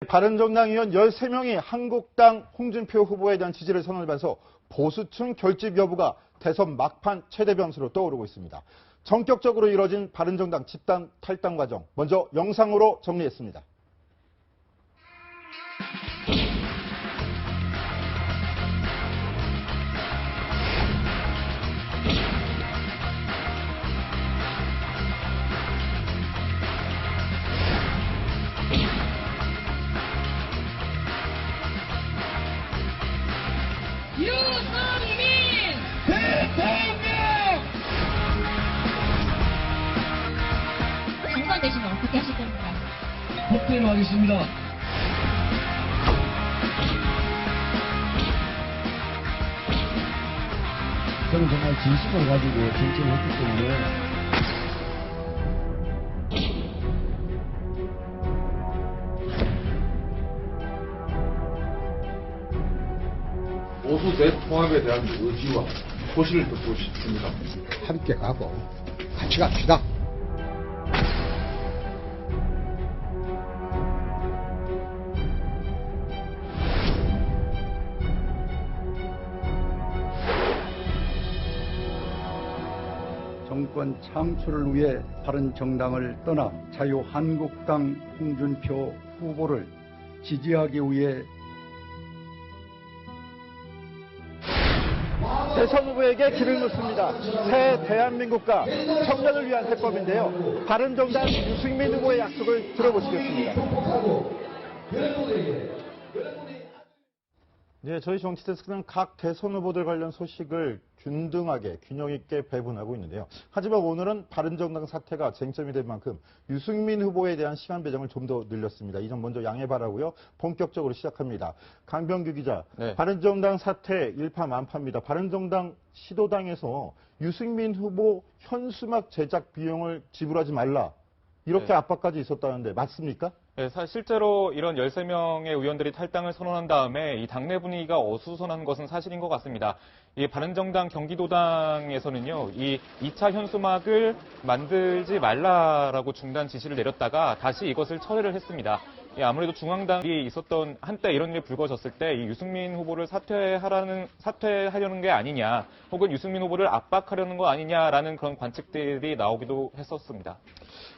바른정당 의원 13명이 한국당 홍준표 후보에 대한 지지를 선언하면서 보수층 결집 여부가 대선 막판 최대 변수로 떠오르고 있습니다. 전격적으로 이뤄진 바른정당 집단 탈당 과정, 먼저 영상으로 정리했습니다. 유승민 대통령! 당선되시면 어떻게 하실 겁니까? 폭행하겠습니다. 저는 정말 진심을 가지고 정치를 했기 때문에 보수 대통합에 대한 의지와 소신을 듣고 싶습니다. 함께 가고 같이 갑시다. 정권 창출을 위해 바른정당을 떠나 자유한국당 홍준표 후보를 지지하기 위해 대선 후보에게 길을 묻습니다. 새 대한민국과 청년을 위한 세법인데요. 바른정당 유승민 후보의 약속을 들어보시겠습니다. 네, 저희 정치데스크는 각 대선 후보들 관련 소식을 균등하게 균형 있게 배분하고 있는데요. 하지만 오늘은 바른정당 사태가 쟁점이 된 만큼 유승민 후보에 대한 시간 배정을 좀 더 늘렸습니다. 이 점 먼저 양해 바라고요. 본격적으로 시작합니다. 강병규 기자, 네. 바른정당 사태 일파만파입니다. 바른정당 시도당에서 유승민 후보 현수막 제작 비용을 지불하지 말라 이렇게 압박까지 있었다는데 맞습니까? 네, 실제로 이런 13명의 의원들이 탈당을 선언한 다음에 이 당내 분위기가 어수선한 것은 사실인 것 같습니다. 이 바른정당 경기도당에서는요, 이 2차 현수막을 만들지 말라라고 중단 지시를 내렸다가 다시 이것을 철회를 했습니다. 아무래도 중앙당이 있었던 한때 이런 일이 불거졌을 때 이 유승민 후보를 사퇴하려는 게 아니냐, 혹은 유승민 후보를 압박하려는 거 아니냐라는 그런 관측들이 나오기도 했었습니다.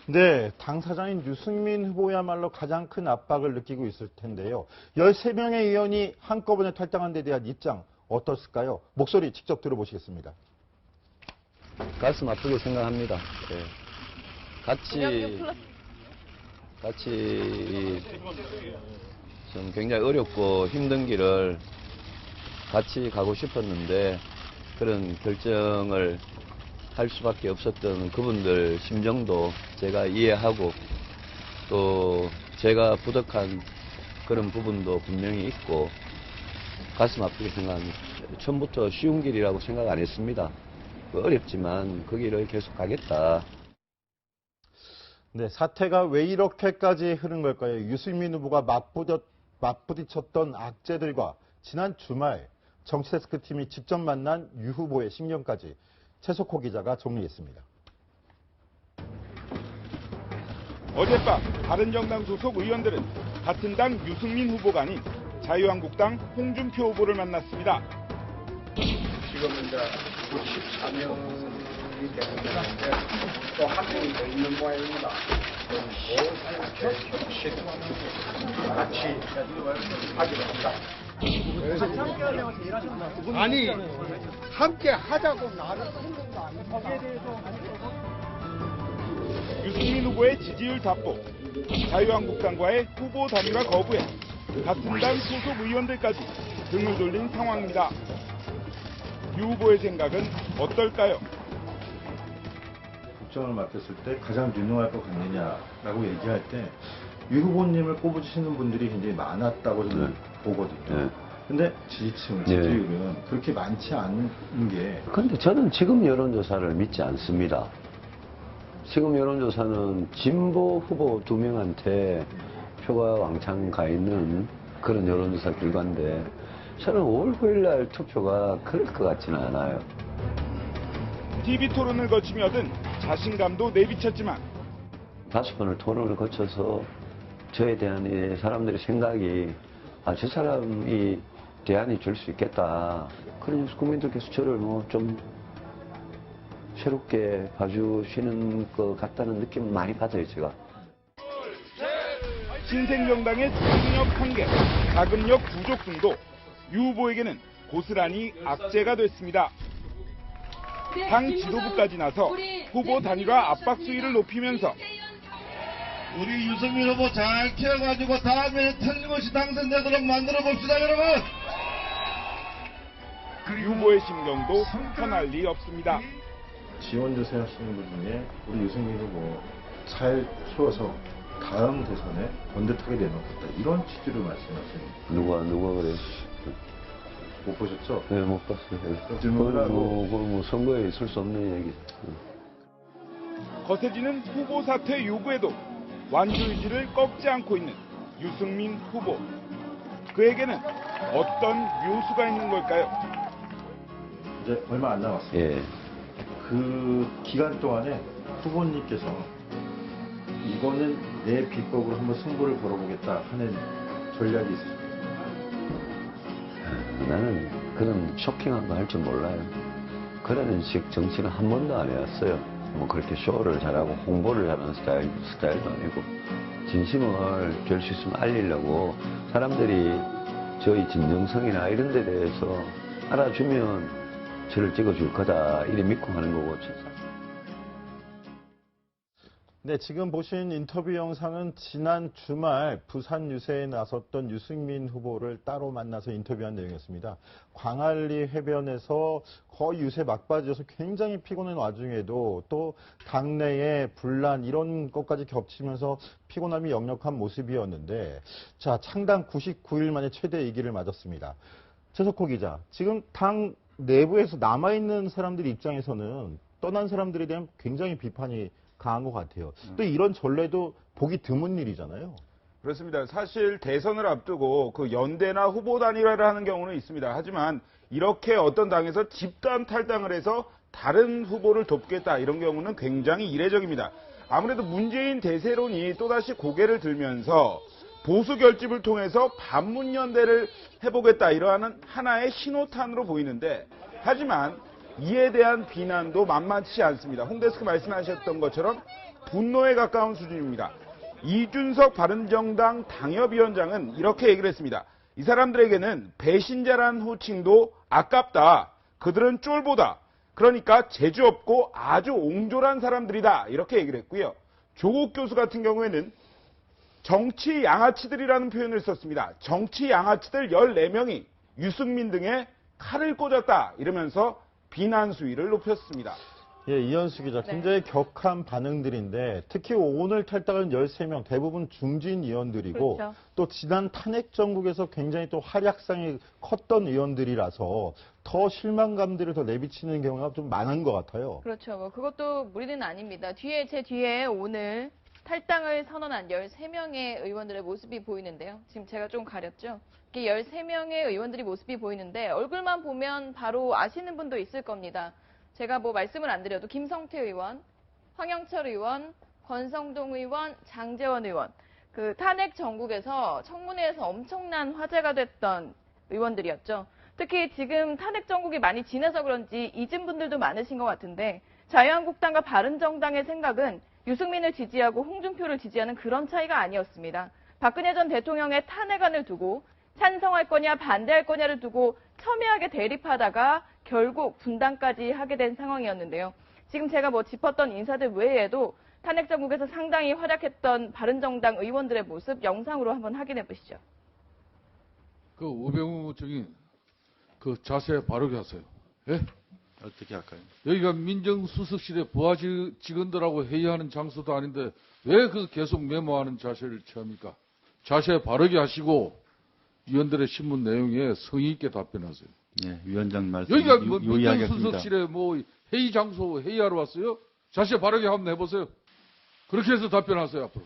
네, 당사자인 유승민 후보야말로 가장 큰 압박을 느끼고 있을 텐데요. 13명의 의원이 한꺼번에 탈당한 데 대한 입장 어떻을까요? 목소리 직접 들어보시겠습니다. 가슴 아프게 생각합니다. 네. 같이 좀 굉장히 어렵고 힘든 길을 같이 가고 싶었는데 그런 결정을 할 수밖에 없었던 그분들 심정도 제가 이해하고 또 제가 부족한 그런 부분도 분명히 있고 가슴 아프게 생각합니다. 처음부터 쉬운 길이라고 생각 안 했습니다. 어렵지만 그 길을 계속 가겠다. 네, 사태가 왜 이렇게까지 흐른 걸까요? 유승민 후보가 맞부딪혔던 악재들과 지난 주말 정치데스크 팀이 직접 만난 유 후보의 신경까지 최석호 기자가 정리했습니다. 어젯밤 바른정당 소속 의원들은 같은 당 유승민 후보가 아닌 자유한국당 홍준표 후보를 만났습니다. 지금 이제 64명이 되는데 또 한 명이 더 있는 모양입니다. 같이 하기로 합니다. 아니, 함께 하자고 나를 했는 거 아니야? 유승민 후보의 지지율 답보, 자유한국당과의 후보 단일화 거부에 같은 당 소속 의원들까지 등을 돌린 상황입니다. 유 후보의 생각은 어떨까요? 국정을 맡았을 때 가장 유능할 것 같느냐라고 얘기할 때 유 후보님을 꼽아주시는 분들이 굉장히 많았다고 저는 보거든요. 근데 지지율은 그렇게 많지 않은 게. 근데 저는 지금 여론조사를 믿지 않습니다. 지금 여론조사는 진보 후보 2명한테 표가 왕창 가 있는 그런 여론조사 결과인데 저는 5월 9일 날 투표가 그럴 것 같지는 않아요. TV 토론을 거치며 얻은 자신감도 내비쳤지만 5번을 토론을 거쳐서 저에 대한 이 사람들의 생각이 저 사람이 대안이 줄 수 있겠다. 그런 국민들께서 저를 뭐 좀 새롭게 봐주시는 것 같다는 느낌 많이 받아요, 제가. 신생정당의 집중력 한계, 자금력 부족 등도 유 후보에게는 고스란히 악재가 됐습니다. 당 지도부까지 나서 후보 단일화 압박 수위를 높이면서 우리 유승민 후보 잘 키워가지고 다음에 틀림없이 당선되도록 만들어 봅시다, 여러분. 유 후보의 심경도 편할 리 없습니다. 지원 조사하시는 분 중에 우리 유승민 후보 잘 키워서 다음 대선에 번듯하게 내놓겠다 이런 취지로 말씀하십니다. 누가 그래요? 못 보셨죠? 네, 못 봤어요. 질문을 하고 그건 뭐 선거에 있을 수 없는 얘기. 거세지는 후보 사퇴 요구에도 완주 의지를 꺾지 않고 있는 유승민 후보. 그에게는 어떤 묘수가 있는 걸까요? 이제 얼마 안 남았습니다. 예. 그 기간 동안에 후보님께서 이거는 내 비법으로 한번 승부를 걸어보겠다 하는 전략이 있으십니까? 나는 그런 쇼킹한 거 할 줄 몰라요. 그런 식 정치는 한 번도 안 해왔어요. 뭐 그렇게 쇼를 잘하고 홍보를 잘하는 스타일도 아니고 진심을 될 수 있으면 알리려고 사람들이 저희 진정성이나 이런 데 대해서 알아주면 저를 찍어줄 거다 이래 믿고 하는 거고. 네, 지금 보신 인터뷰 영상은 지난 주말 부산 유세에 나섰던 유승민 후보를 따로 만나서 인터뷰한 내용이었습니다. 광안리 해변에서 거의 유세 막바지여서 굉장히 피곤한 와중에도 또 당내의 분란 이런 것까지 겹치면서 피곤함이 역력한 모습이었는데, 자, 창당 99일 만에 최대 위기를 맞았습니다. 최석호 기자, 지금 당 내부에서 남아있는 사람들 입장에서는 떠난 사람들에 대한 굉장히 비판이 강한 것 같아요. 또 이런 전례도 보기 드문 일이잖아요. 그렇습니다. 사실 대선을 앞두고 그 연대나 후보 단일화를 하는 경우는 있습니다. 하지만 이렇게 어떤 당에서 집단 탈당을 해서 다른 후보를 돕겠다 이런 경우는 굉장히 이례적입니다. 아무래도 문재인 대세론이 또다시 고개를 들면서 보수 결집을 통해서 반문연대를 해보겠다 이러한 하나의 신호탄으로 보이는데, 하지만 이에 대한 비난도 만만치 않습니다. 홍 데스크 말씀하셨던 것처럼 분노에 가까운 수준입니다. 이준석 바른정당 당협위원장은 이렇게 얘기를 했습니다. 이 사람들에게는 배신자란 호칭도 아깝다. 그들은 쫄보다. 그러니까 재주 없고 아주 옹졸한 사람들이다. 이렇게 얘기를 했고요. 조국 교수 같은 경우에는 정치 양아치들이라는 표현을 썼습니다. 정치 양아치들 14명이 유승민 등에 칼을 꽂았다. 이러면서 비난 수위를 높였습니다. 예, 이현수 기자, 굉장히 격한 반응들인데 특히 오늘 탈당한 13명 대부분 중진 의원들이고 그렇죠. 또 지난 탄핵 정국에서 굉장히 또 활약상이 컸던 의원들이라서 더 실망감들을 더 내비치는 경우가 좀 많은 것 같아요. 그렇죠. 뭐 그것도 무리는 아닙니다. 제 뒤에 오늘 탈당을 선언한 13명의 의원들의 모습이 보이는데요. 지금 제가 좀 가렸죠. 이렇게 13명의 의원들이 모습이 보이는데 얼굴만 보면 바로 아시는 분도 있을 겁니다. 제가 뭐 말씀을 안 드려도 김성태 의원, 황영철 의원, 권성동 의원, 장제원 의원, 그 탄핵 정국에서 청문회에서 엄청난 화제가 됐던 의원들이었죠. 특히 지금 탄핵 정국이 많이 지나서 그런지 잊은 분들도 많으신 것 같은데 자유한국당과 바른정당의 생각은 유승민을 지지하고 홍준표를 지지하는 그런 차이가 아니었습니다. 박근혜 전 대통령의 탄핵안을 두고 찬성할 거냐 반대할 거냐를 두고 첨예하게 대립하다가 결국 분당까지 하게 된 상황이었는데요. 지금 제가 뭐 짚었던 인사들 외에도 탄핵 정국에서 상당히 활약했던 바른정당 의원들의 모습 영상으로 한번 확인해 보시죠. 그 우병우 증인 그 자세 바르게 하세요. 예? 어떻게 할까요? 여기가 민정수석실의 부하 직원들하고 회의하는 장소도 아닌데 왜 그 계속 메모하는 자세를 취합니까? 자세 바르게 하시고 위원들의 신문 내용에 성의 있게 답변하세요. 네, 위원장 말씀 여기가 뭐 요의하겠습니다. 민정수석실에 뭐 회의 장소 회의하러 왔어요? 자세 바르게 한번 해보세요. 그렇게 해서 답변하세요 앞으로.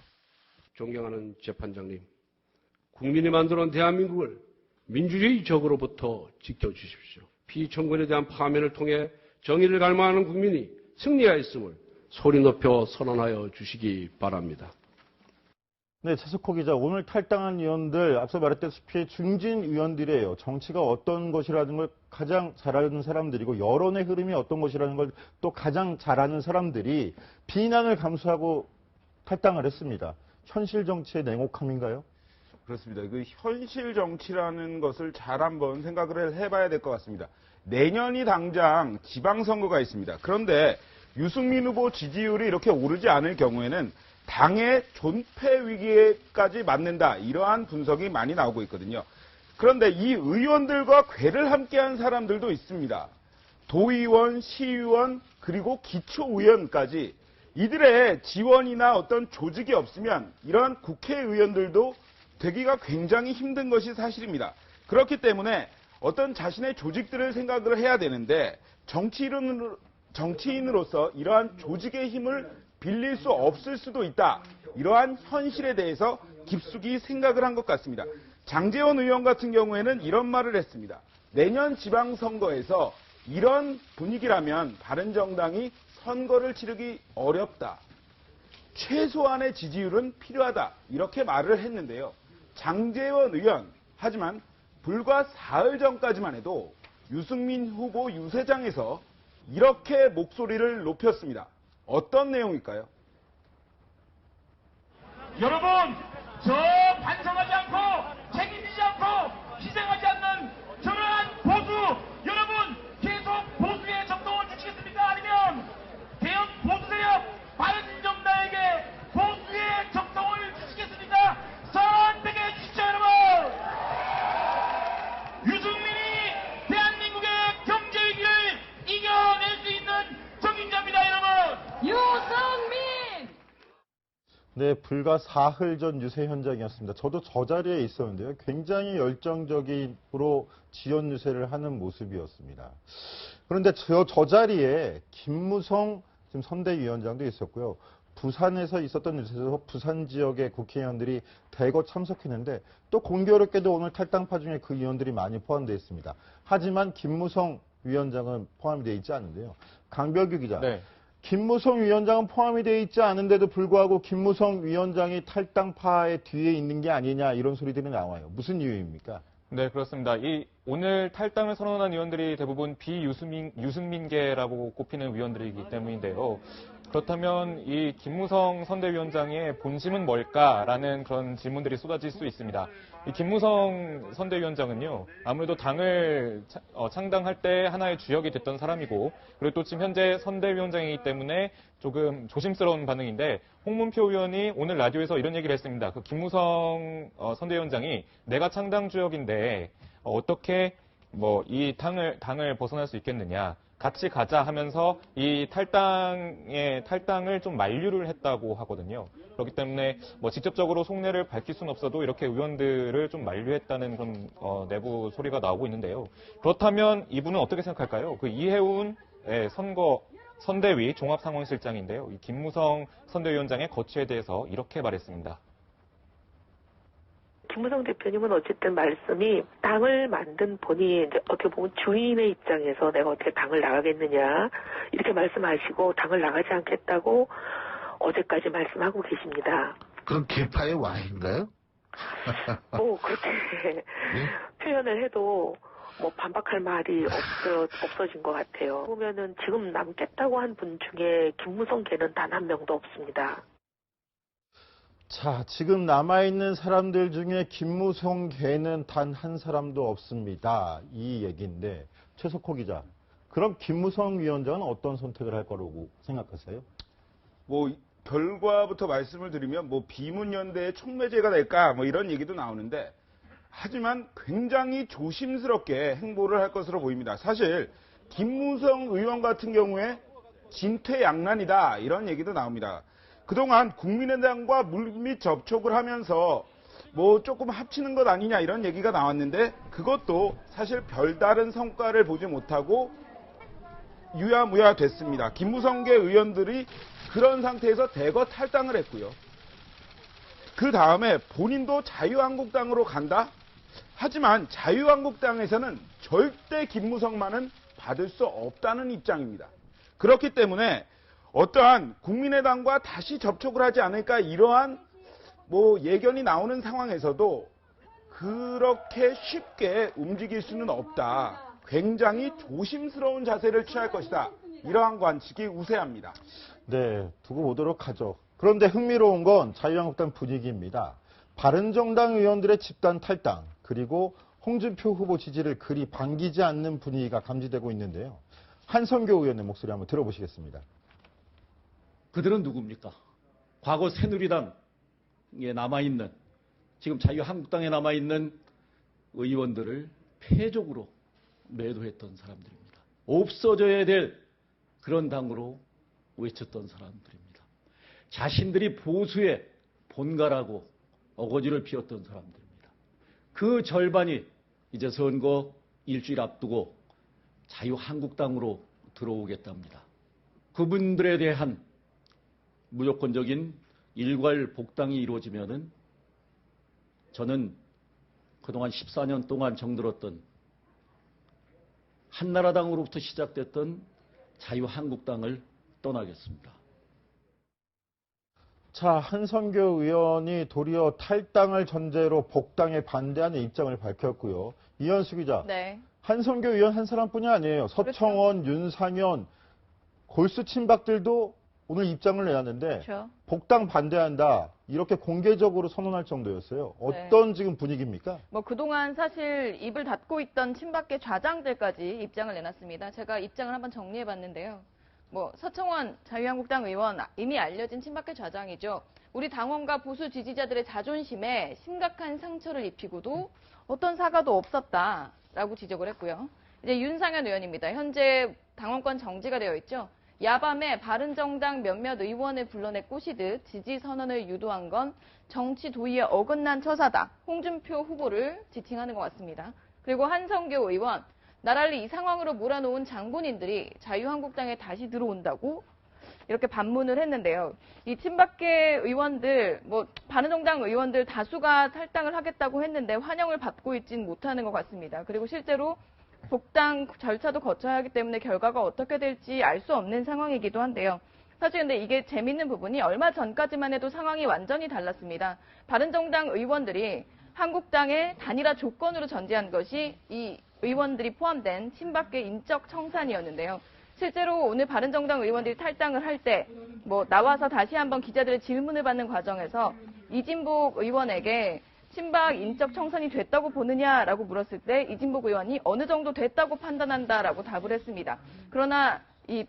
존경하는 재판장님, 국민이 만들어온 대한민국을 민주주의 적으로부터 지켜주십시오. 피청구인에 대한 파면을 통해 정의를 갈망하는 국민이 승리하였음을 소리 높여 선언하여 주시기 바랍니다. 네, 최석호 기자. 오늘 탈당한 의원들, 앞서 말했다시피 중진 의원들이에요. 정치가 어떤 것이라는 걸 가장 잘 아는 사람들이고, 여론의 흐름이 어떤 것이라는 걸 또 가장 잘 아는 사람들이 비난을 감수하고 탈당을 했습니다. 현실 정치의 냉혹함인가요? 그렇습니다. 그 현실 정치라는 것을 잘 한번 생각을 해봐야 될 것 같습니다. 내년이 당장 지방선거가 있습니다. 그런데 유승민 후보 지지율이 이렇게 오르지 않을 경우에는 당의 존폐 위기에까지 맞는다. 이러한 분석이 많이 나오고 있거든요. 그런데 이 의원들과 궤를 함께한 사람들도 있습니다. 도의원, 시의원, 그리고 기초의원까지 이들의 지원이나 어떤 조직이 없으면 이러한 국회의원들도 되기가 굉장히 힘든 것이 사실입니다. 그렇기 때문에 어떤 자신의 조직들을 생각을 해야 되는데 정치인으로서 이러한 조직의 힘을 빌릴 수 없을 수도 있다. 이러한 현실에 대해서 깊숙이 생각을 한 것 같습니다. 장제원 의원 같은 경우에는 이런 말을 했습니다. 내년 지방선거에서 이런 분위기라면 바른정당이 선거를 치르기 어렵다. 최소한의 지지율은 필요하다. 이렇게 말을 했는데요. 장제원 의원, 하지만 불과 사흘 전까지만 해도 유승민 후보 유세장에서 이렇게 목소리를 높였습니다. 어떤 내용일까요? 여러분, 저 반성하지 않고 책임지지 않고 희생하지 않는 저러한 보수, 여러분 계속 보수의 정동을 주시겠습니까? 아니면 개혁 보수세력 바른정당에게 보수의 정동을 주시겠습니까? 선택해 주시죠, 여러분. 유승민이 대한민국의 경제 위기를 이겨낼 수 있는 적임자입니다, 여러분. 유승민. 네, 불과 사흘 전 유세 현장이었습니다. 저도 저 자리에 있었는데요. 굉장히 열정적으로 지원 유세를 하는 모습이었습니다. 그런데 저 자리에 김무성 지금 선대위원장도 있었고요. 부산에서 있었던 유세에서 부산 지역의 국회의원들이 대거 참석했는데 또 공교롭게도 오늘 탈당파 중에 그 의원들이 많이 포함되어 있습니다. 하지만 김무성 위원장은 포함이 되어 있지 않은데요. 강별규 기자. 네. 김무성 위원장은 포함이 되어 있지 않은데도 불구하고 김무성 위원장이 탈당파의 뒤에 있는 게 아니냐 이런 소리들이 나와요. 무슨 이유입니까? 네, 그렇습니다. 오늘 탈당을 선언한 의원들이 대부분 유승민계라고 꼽히는 위원들이기 때문인데요. 그렇다면 이 김무성 선대위원장의 본심은 뭘까라는 그런 질문들이 쏟아질 수 있습니다. 이 김무성 선대위원장은요, 아무래도 당을 창당할 때 하나의 주역이 됐던 사람이고, 그리고 또 지금 현재 선대위원장이기 때문에 조금 조심스러운 반응인데, 홍문표 의원이 오늘 라디오에서 이런 얘기를 했습니다. 그 김무성 선대위원장이 내가 창당 주역인데 어떻게 이 당을 벗어날 수 있겠느냐. 같이 가자 하면서 이 탈당을 좀 만류를 했다고 하거든요. 그렇기 때문에 직접적으로 속내를 밝힐 수는 없어도 이렇게 의원들을 좀 만류했다는 그런 내부 소리가 나오고 있는데요. 그렇다면 이분은 어떻게 생각할까요? 그 이해운 선대위 종합상황실장인데요. 이 김무성 선대위원장의 거취에 대해서 이렇게 말했습니다. 김무성 대표님은 어쨌든 말씀이 당을 만든 본인이 이제 어떻게 보면 주인의 입장에서 내가 어떻게 당을 나가겠느냐 이렇게 말씀하시고 당을 나가지 않겠다고 어제까지 말씀하고 계십니다. 그럼 개파의 왕인가요? 그렇게 표현을 해도 반박할 말이 없어진 것 같아요. 보면은 지금 남겠다고 한 분 중에 김무성 걔는 단 한 명도 없습니다. 자, 지금 남아있는 사람들 중에 김무성 걔는 단 한 사람도 없습니다. 이 얘기인데, 최석호 기자, 그럼 김무성 위원장은 어떤 선택을 할 거라고 생각하세요? 결과부터 말씀을 드리면 비문연대의 촉매제가 될까 이런 얘기도 나오는데, 하지만 굉장히 조심스럽게 행보를 할 것으로 보입니다. 사실 김무성 의원 같은 경우에 진퇴양난이다 이런 얘기도 나옵니다. 그동안 국민의당과 물밑 접촉을 하면서 조금 합치는 것 아니냐 이런 얘기가 나왔는데 그것도 사실 별다른 성과를 보지 못하고 유야무야 됐습니다. 김무성계 의원들이 그런 상태에서 대거 탈당을 했고요. 그 다음에 본인도 자유한국당으로 간다? 하지만 자유한국당에서는 절대 김무성만은 받을 수 없다는 입장입니다. 그렇기 때문에 어떠한 국민의당과 다시 접촉을 하지 않을까 이러한 뭐 예견이 나오는 상황에서도 그렇게 쉽게 움직일 수는 없다. 굉장히 조심스러운 자세를 취할 것이다. 이러한 관측이 우세합니다. 네, 두고 보도록 하죠. 그런데 흥미로운 건 자유한국당 분위기입니다. 바른정당 의원들의 집단 탈당, 그리고 홍준표 후보 지지를 그리 반기지 않는 분위기가 감지되고 있는데요. 한성교 의원의 목소리 한번 들어보시겠습니다. 그들은 누굽니까? 과거 새누리당에 남아있는, 지금 자유한국당에 남아있는 의원들을 패족으로 매도했던 사람들입니다. 없어져야 될 그런 당으로 외쳤던 사람들입니다. 자신들이 보수의 본가라고 어거지를 피웠던 사람들입니다. 그 절반이 이제 선거 일주일 앞두고 자유한국당으로 들어오겠답니다. 그분들에 대한 무조건적인 일괄 복당이 이루어지면은 저는 그동안 14년 동안 정들었던 한나라당으로부터 시작됐던 자유한국당을 떠나겠습니다. 자, 한성교 의원이 도리어 탈당을 전제로 복당에 반대하는 입장을 밝혔고요. 이현수 기자, 네. 한성교 의원 한 사람뿐이 아니에요. 서청원, 윤상현, 골수 친박들도 오늘 입장을 내놨는데 그렇죠. 복당 반대한다. 이렇게 공개적으로 선언할 정도였어요. 어떤 지금 분위기입니까? 뭐 그동안 사실 입을 닫고 있던 친박계 좌장들까지 입장을 내놨습니다. 제가 입장을 한번 정리해봤는데요. 뭐 서청원 자유한국당 의원 이미 알려진 친박계 좌장이죠. 우리 당원과 보수 지지자들의 자존심에 심각한 상처를 입히고도 어떤 사과도 없었다라고 지적을 했고요. 이제 윤상현 의원입니다. 현재 당원권 정지가 되어 있죠. 야밤에 바른정당 몇몇 의원을 불러내 꼬시듯 지지 선언을 유도한 건 정치 도의에 어긋난 처사다. 홍준표 후보를 지칭하는 것 같습니다. 그리고 한성교 의원, 나라를 이 상황으로 몰아놓은 장본인들이 자유한국당에 다시 들어온다고 이렇게 반문을 했는데요. 이 친박계 의원들, 뭐 바른정당 의원들 다수가 탈당을 하겠다고 했는데 환영을 받고 있진 못하는 것 같습니다. 그리고 실제로 복당 절차도 거쳐야 하기 때문에 결과가 어떻게 될지 알 수 없는 상황이기도 한데요. 사실 근데 이게 재밌는 부분이 얼마 전까지만 해도 상황이 완전히 달랐습니다. 바른정당 의원들이 한국당의 단일화 조건으로 전제한 것이 이 의원들이 포함된 친박계 인적 청산이었는데요. 실제로 오늘 바른정당 의원들이 탈당을 할 때 뭐 나와서 다시 한번 기자들의 질문을 받는 과정에서 이진복 의원에게 친박 인적 청산이 됐다고 보느냐라고 물었을 때 이진복 의원이 어느 정도 됐다고 판단한다라고 답을 했습니다. 그러나 이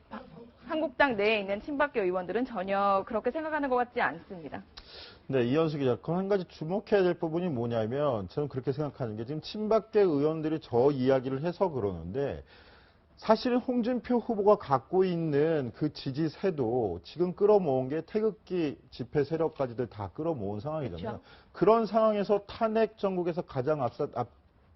한국당 내에 있는 친박계 의원들은 전혀 그렇게 생각하는 것 같지 않습니다. 네, 이현수 기자, 그럼 한 가지 주목해야 될 부분이 뭐냐면 저는 그렇게 생각하는 게 지금 친박계 의원들이 저 이야기를 해서 그러는데 사실 홍준표 후보가 갖고 있는 그 지지세도 지금 끌어모은 게 태극기 집회 세력까지들 다 끌어모은 상황이잖아요. 그렇죠. 그런 상황에서 탄핵 전국에서 가장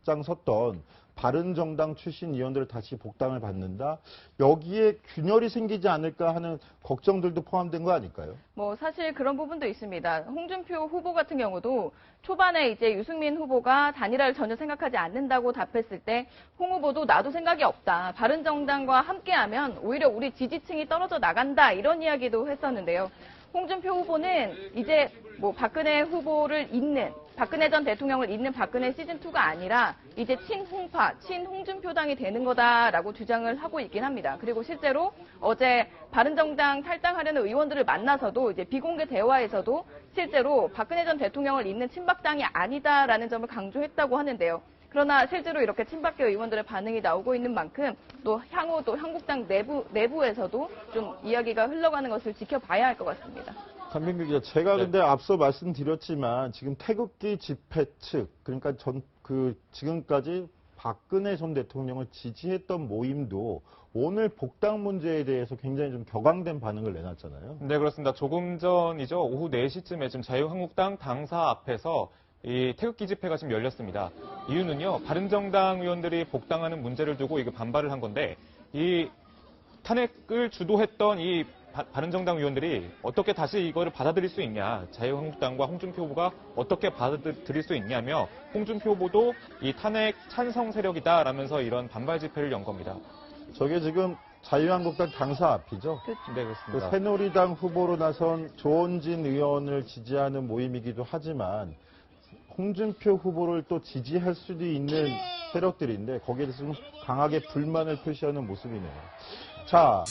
앞장섰던 바른정당 출신 의원들을 다시 복당을 받는다. 여기에 균열이 생기지 않을까 하는 걱정들도 포함된 거 아닐까요? 뭐 사실 그런 부분도 있습니다. 홍준표 후보 같은 경우도 초반에 이제 유승민 후보가 단일화를 전혀 생각하지 않는다고 답했을 때 홍 후보도 나도 생각이 없다. 바른정당과 함께하면 오히려 우리 지지층이 떨어져 나간다. 이런 이야기도 했었는데요. 홍준표 후보는 이제 뭐 박근혜 후보를 잇는, 박근혜 전 대통령을 잇는 박근혜 시즌2가 아니라 이제 친홍파, 친홍준표당이 되는 거다라고 주장을 하고 있긴 합니다. 그리고 실제로 어제 바른정당 탈당하려는 의원들을 만나서도 이제 비공개 대화에서도 실제로 박근혜 전 대통령을 잇는 친박당이 아니다라는 점을 강조했다고 하는데요. 그러나 실제로 이렇게 친박계 의원들의 반응이 나오고 있는 만큼 또 향후 또 한국당 내부에서도 좀 이야기가 흘러가는 것을 지켜봐야 할 것 같습니다. 강민규 기자, 제가 근데 앞서 말씀드렸지만 지금 태극기 집회 측, 그러니까 지금까지 박근혜 전 대통령을 지지했던 모임도 오늘 복당 문제에 대해서 굉장히 좀 격앙된 반응을 내놨잖아요. 네, 그렇습니다. 조금 전이죠. 오후 4시쯤에 지금 자유한국당 당사 앞에서 이 태극기 집회가 지금 열렸습니다. 이유는요, 바른정당 의원들이 복당하는 문제를 두고 이게 반발을 한 건데, 이 탄핵을 주도했던 이 바른정당 의원들이 어떻게 다시 이거를 받아들일 수 있냐, 자유한국당과 홍준표 후보가 어떻게 받아들일 수 있냐며 홍준표 후보도 이 탄핵 찬성 세력이다라면서 이런 반발 집회를 연 겁니다. 저게 지금 자유한국당 당사 앞이죠. 네, 그렇습니다. 그 새누리당 후보로 나선 조원진 의원을 지지하는 모임이기도 하지만 홍준표 후보를 또 지지할 수도 있는 세력들인데 거기에 대해서 좀 강하게 불만을 표시하는 모습이네요. 자.